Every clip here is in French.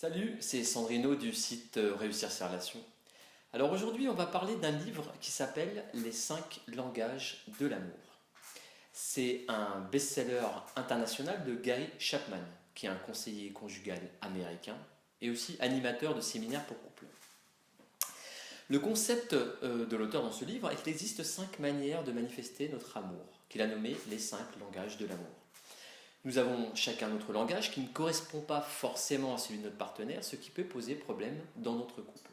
Salut, c'est Sandrino du site Réussir ses relations. Alors aujourd'hui, on va parler d'un livre qui s'appelle Les 5 langages de l'amour. C'est un best-seller international de Gary Chapman, qui est un conseiller conjugal américain et aussi animateur de séminaires pour couples. Le concept de l'auteur dans ce livre est qu'il existe 5 manières de manifester notre amour, qu'il a nommé les 5 langages de l'amour. Nous avons chacun notre langage qui ne correspond pas forcément à celui de notre partenaire, ce qui peut poser problème dans notre couple.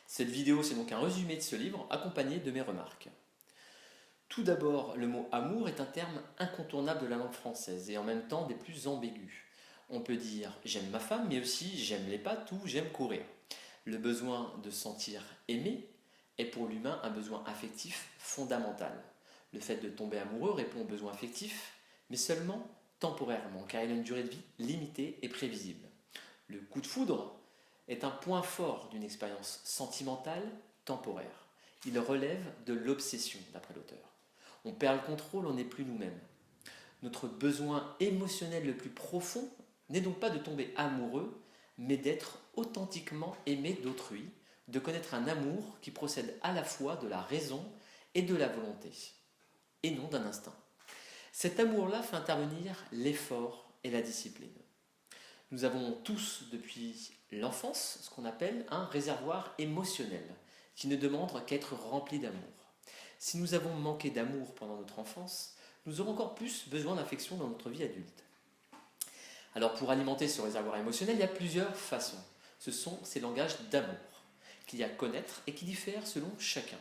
Cette vidéo, c'est donc un résumé de ce livre accompagné de mes remarques. Tout d'abord, le mot amour est un terme incontournable de la langue française et en même temps des plus ambigus. On peut dire j'aime ma femme, mais aussi j'aime les pâtes ou j'aime courir. Le besoin de sentir aimé est pour l'humain un besoin affectif fondamental. Le fait de tomber amoureux répond aux besoins affectifs, mais seulement temporairement, car il a une durée de vie limitée et prévisible. Le coup de foudre est un point fort d'une expérience sentimentale temporaire. Il relève de l'obsession, d'après l'auteur. On perd le contrôle, on n'est plus nous-mêmes. Notre besoin émotionnel le plus profond n'est donc pas de tomber amoureux, mais d'être authentiquement aimé d'autrui, de connaître un amour qui procède à la fois de la raison et de la volonté, et non d'un instinct. Cet amour-là fait intervenir l'effort et la discipline. Nous avons tous, depuis l'enfance, ce qu'on appelle un réservoir émotionnel, qui ne demande qu'à être rempli d'amour. Si nous avons manqué d'amour pendant notre enfance, nous aurons encore plus besoin d'affection dans notre vie adulte. Alors pour alimenter ce réservoir émotionnel, il y a plusieurs façons. Ce sont ces langages d'amour qu'il y a à connaître et qui diffèrent selon chacun.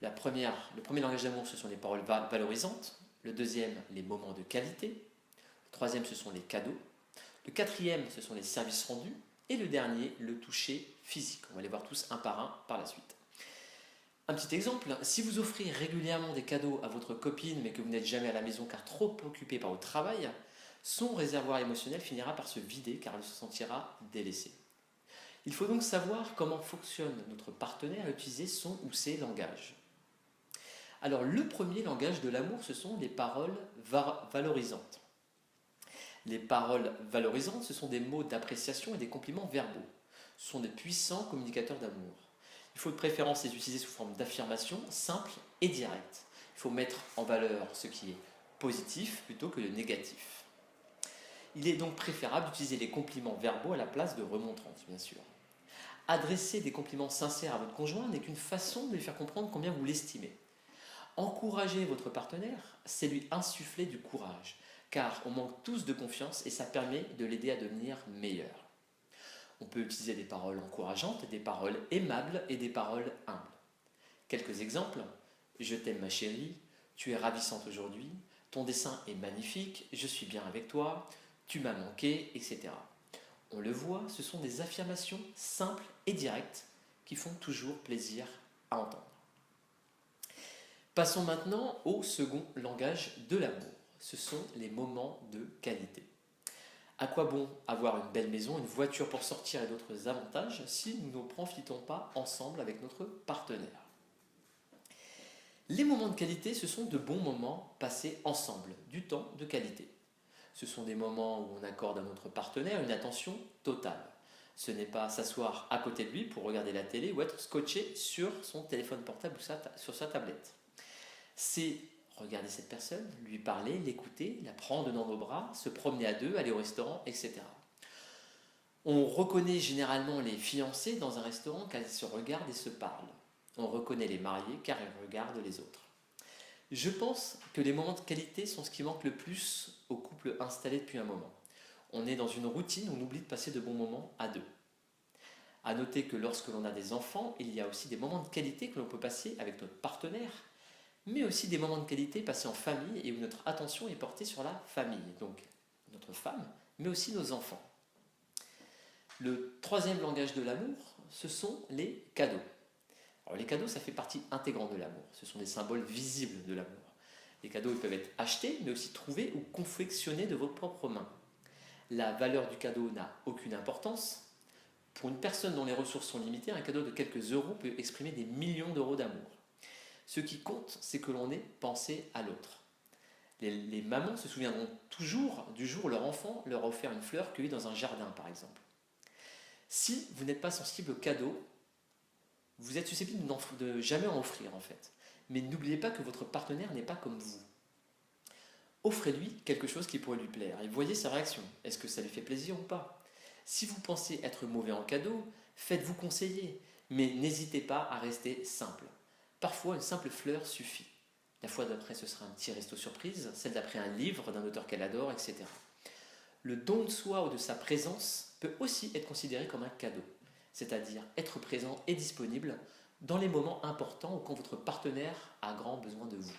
Le premier langage d'amour, ce sont les paroles valorisantes. Le deuxième, les moments de qualité. Le troisième, ce sont les cadeaux. Le quatrième, ce sont les services rendus. Et le dernier, le toucher physique. On va les voir tous un par la suite. Un petit exemple, si vous offrez régulièrement des cadeaux à votre copine mais que vous n'êtes jamais à la maison car trop occupé par votre travail, son réservoir émotionnel finira par se vider car elle se sentira délaissée. Il faut donc savoir comment fonctionne notre partenaire et utiliser son ou ses langages. Alors le premier langage de l'amour, ce sont les paroles valorisantes. Les paroles valorisantes, ce sont des mots d'appréciation et des compliments verbaux. Ce sont des puissants communicateurs d'amour. Il faut de préférence les utiliser sous forme d'affirmation simple et directe. Il faut mettre en valeur ce qui est positif plutôt que le négatif. Il est donc préférable d'utiliser les compliments verbaux à la place de remontrances, bien sûr. Adresser des compliments sincères à votre conjoint n'est qu'une façon de lui faire comprendre combien vous l'estimez. Encourager votre partenaire, c'est lui insuffler du courage, car on manque tous de confiance et ça permet de l'aider à devenir meilleur. On peut utiliser des paroles encourageantes, des paroles aimables et des paroles humbles. Quelques exemples. Je t'aime ma chérie, tu es ravissante aujourd'hui, ton dessin est magnifique, je suis bien avec toi, tu m'as manqué, etc. On le voit, ce sont des affirmations simples et directes qui font toujours plaisir à entendre. Passons maintenant au second langage de l'amour. Ce sont les moments de qualité. À quoi bon avoir une belle maison, une voiture pour sortir et d'autres avantages si nous ne profitons pas ensemble avec notre partenaire? Les moments de qualité, ce sont de bons moments passés ensemble, du temps de qualité. Ce sont des moments où on accorde à notre partenaire une attention totale. Ce n'est pas s'asseoir à côté de lui pour regarder la télé ou être scotché sur son téléphone portable ou sur sa tablette. C'est regarder cette personne, lui parler, l'écouter, la prendre dans nos bras, se promener à deux, aller au restaurant, etc. On reconnaît généralement les fiancés dans un restaurant car ils se regardent et se parlent. On reconnaît les mariés car ils regardent les autres. Je pense que les moments de qualité sont ce qui manque le plus aux couples installés depuis un moment. On est dans une routine où on oublie de passer de bons moments à deux. À noter que lorsque l'on a des enfants, il y a aussi des moments de qualité que l'on peut passer avec notre partenaire, mais aussi des moments de qualité passés en famille et où notre attention est portée sur la famille, donc notre femme, mais aussi nos enfants. Le troisième langage de l'amour, ce sont les cadeaux. Alors les cadeaux, ça fait partie intégrante de l'amour. Ce sont des symboles visibles de l'amour. Les cadeaux ils peuvent être achetés, mais aussi trouvés ou confectionnés de vos propres mains. La valeur du cadeau n'a aucune importance. Pour une personne dont les ressources sont limitées, un cadeau de quelques euros peut exprimer des millions d'euros d'amour. Ce qui compte, c'est que l'on ait pensé à l'autre. Les mamans se souviendront toujours du jour où leur enfant leur a offert une fleur cueillie dans un jardin, par exemple. Si vous n'êtes pas sensible aux cadeaux, vous êtes susceptible de jamais en offrir en fait. Mais n'oubliez pas que votre partenaire n'est pas comme vous. Offrez-lui quelque chose qui pourrait lui plaire et voyez sa réaction. Est-ce que ça lui fait plaisir ou pas? Si vous pensez être mauvais en cadeau, faites-vous conseiller, mais n'hésitez pas à rester simple. Parfois, une simple fleur suffit. La fois d'après, ce sera un petit resto surprise, celle d'après un livre d'un auteur qu'elle adore, etc. Le don de soi ou de sa présence peut aussi être considéré comme un cadeau, c'est-à-dire être présent et disponible dans les moments importants ou quand votre partenaire a grand besoin de vous.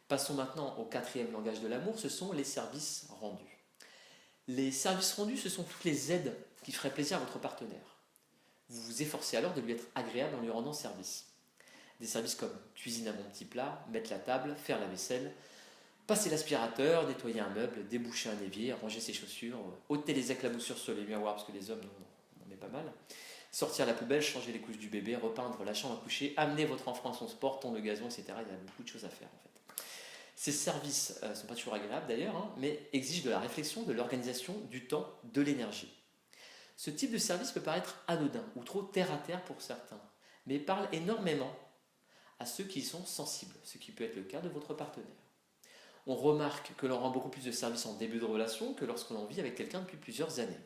Passons maintenant au quatrième langage de l'amour, ce sont les services rendus. Les services rendus, ce sont toutes les aides qui feraient plaisir à votre partenaire. Vous vous efforcez alors de lui être agréable en lui rendant service. Des services comme cuisiner un bon petit plat, mettre la table, faire la vaisselle, passer l'aspirateur, nettoyer un meuble, déboucher un évier, ranger ses chaussures, ôter les éclaboussures sur les miroirs parce que les hommes on en met pas mal, sortir la poubelle, changer les couches du bébé, repeindre la chambre à coucher, amener votre enfant à son sport, tondre le gazon, etc. Il y a beaucoup de choses à faire en fait. Ces services ne sont pas toujours agréables d'ailleurs, mais exigent de la réflexion, de l'organisation, du temps, de l'énergie. Ce type de service peut paraître anodin ou trop terre-à-terre pour certains, mais parle énormément à ceux qui y sont sensibles, ce qui peut être le cas de votre partenaire. On remarque que l'on rend beaucoup plus de services en début de relation que lorsqu'on vit avec quelqu'un depuis plusieurs années.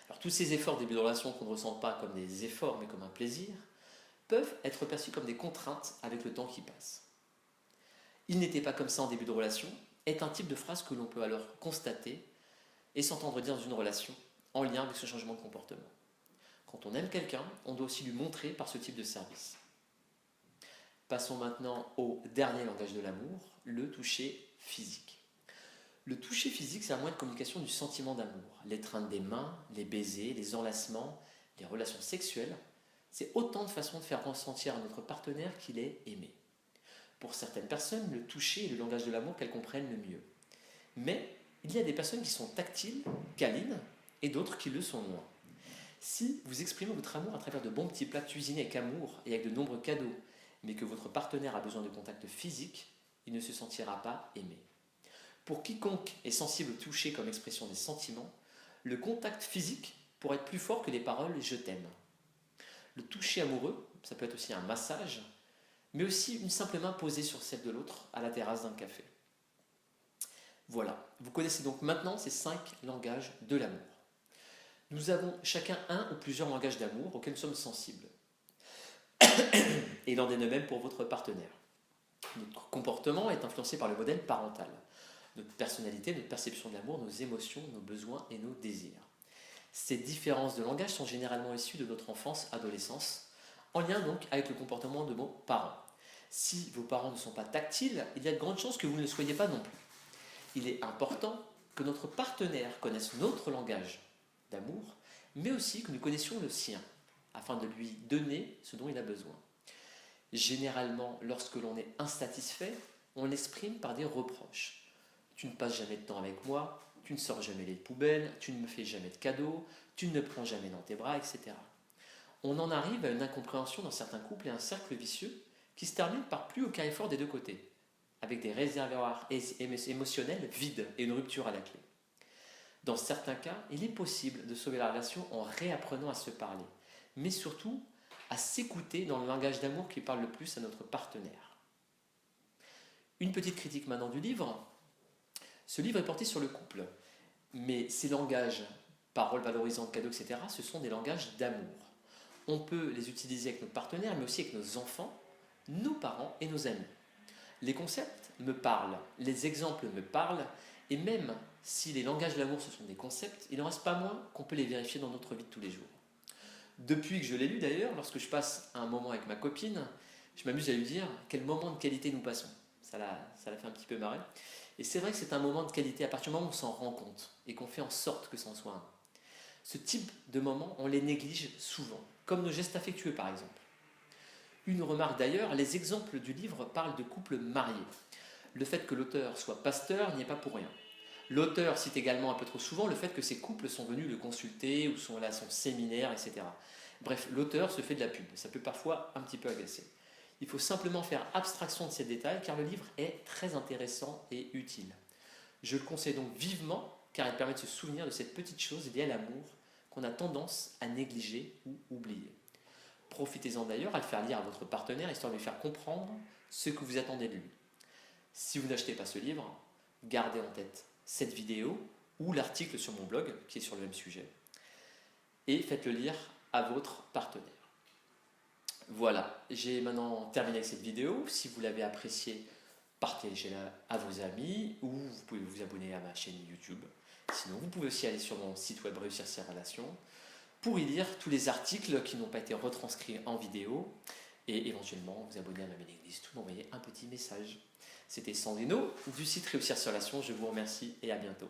Alors tous ces efforts début de relation qu'on ne ressent pas comme des efforts mais comme un plaisir, peuvent être perçus comme des contraintes avec le temps qui passe. Il n'était pas comme ça en début de relation est un type de phrase que l'on peut alors constater et s'entendre dire dans une relation en lien avec ce changement de comportement. Quand on aime quelqu'un, on doit aussi lui montrer par ce type de service. Passons maintenant au dernier langage de l'amour, le toucher physique. Le toucher physique, c'est un moyen de communication du sentiment d'amour. L'étreinte des mains, les baisers, les enlacements, les relations sexuelles, c'est autant de façons de faire ressentir à notre partenaire qu'il est aimé. Pour certaines personnes, le toucher est le langage de l'amour qu'elles comprennent le mieux. Mais il y a des personnes qui sont tactiles, câlines, et d'autres qui le sont moins. Si vous exprimez votre amour à travers de bons petits plats cuisinés avec amour et avec de nombreux cadeaux, mais que votre partenaire a besoin de contact physique, il ne se sentira pas aimé. Pour quiconque est sensible au toucher comme expression des sentiments, le contact physique pourrait être plus fort que les paroles « je t'aime ». Le toucher amoureux, ça peut être aussi un massage, mais aussi une simple main posée sur celle de l'autre à la terrasse d'un café. Voilà, vous connaissez donc maintenant ces 5 langages de l'amour. Nous avons chacun un ou plusieurs langages d'amour auxquels nous sommes sensibles. Et il en est de même pour votre partenaire. Notre comportement est influencé par le modèle parental. Notre personnalité, notre perception de l'amour, nos émotions, nos besoins et nos désirs. Ces différences de langage sont généralement issues de notre enfance, adolescence, en lien donc avec le comportement de vos parents. Si vos parents ne sont pas tactiles, il y a de grandes chances que vous ne le soyez pas non plus. Il est important que notre partenaire connaisse notre langage d'amour, mais aussi que nous connaissions le sien, afin de lui donner ce dont il a besoin. Généralement, lorsque l'on est insatisfait, on l'exprime par des reproches. Tu ne passes jamais de temps avec moi, tu ne sors jamais les poubelles, tu ne me fais jamais de cadeaux, tu ne me prends jamais dans tes bras, etc. On en arrive à une incompréhension dans certains couples et un cercle vicieux qui se termine par plus aucun effort des deux côtés, avec des réservoirs émotionnels vides et une rupture à la clé. Dans certains cas, il est possible de sauver la relation en réapprenant à se parler, mais surtout à s'écouter dans le langage d'amour qui parle le plus à notre partenaire. Une petite critique maintenant du livre. Ce livre est porté sur le couple, mais ces langages, paroles valorisantes, cadeaux, etc., ce sont des langages d'amour. On peut les utiliser avec notre partenaire, mais aussi avec nos enfants, nos parents et nos amis. Les concepts me parlent, les exemples me parlent, et même si les langages de l'amour ce sont des concepts, il n'en reste pas moins qu'on peut les vérifier dans notre vie de tous les jours. Depuis que je l'ai lu d'ailleurs, lorsque je passe un moment avec ma copine, je m'amuse à lui dire quel moment de qualité nous passons. Ça l'a fait un petit peu marrer. Et c'est vrai que c'est un moment de qualité à partir du moment où on s'en rend compte et qu'on fait en sorte que ça en soit un. Ce type de moments, on les néglige souvent, comme nos gestes affectueux par exemple. Une remarque d'ailleurs, les exemples du livre parlent de couples mariés. Le fait que l'auteur soit pasteur n'y est pas pour rien. L'auteur cite également un peu trop souvent le fait que ces couples sont venus le consulter ou sont là à son séminaire, etc. Bref, l'auteur se fait de la pub. Ça peut parfois un petit peu agacer. Il faut simplement faire abstraction de ces détails car le livre est très intéressant et utile. Je le conseille donc vivement car il permet de se souvenir de cette petite chose liée à l'amour qu'on a tendance à négliger ou oublier. Profitez-en d'ailleurs à le faire lire à votre partenaire histoire de lui faire comprendre ce que vous attendez de lui. Si vous n'achetez pas ce livre, gardez en tête cette vidéo ou l'article sur mon blog qui est sur le même sujet et faites-le lire à votre partenaire. Voilà, j'ai maintenant terminé avec cette vidéo. Si vous l'avez appréciée, partagez-la à vos amis ou vous pouvez vous abonner à ma chaîne YouTube. Sinon, vous pouvez aussi aller sur mon site web Réussir ses relations pour y lire tous les articles qui n'ont pas été retranscrits en vidéo et éventuellement vous abonner à ma mailing list ou m'envoyer un petit message. C'était Sandrino du site Réussir ses relations. Je vous remercie et à bientôt.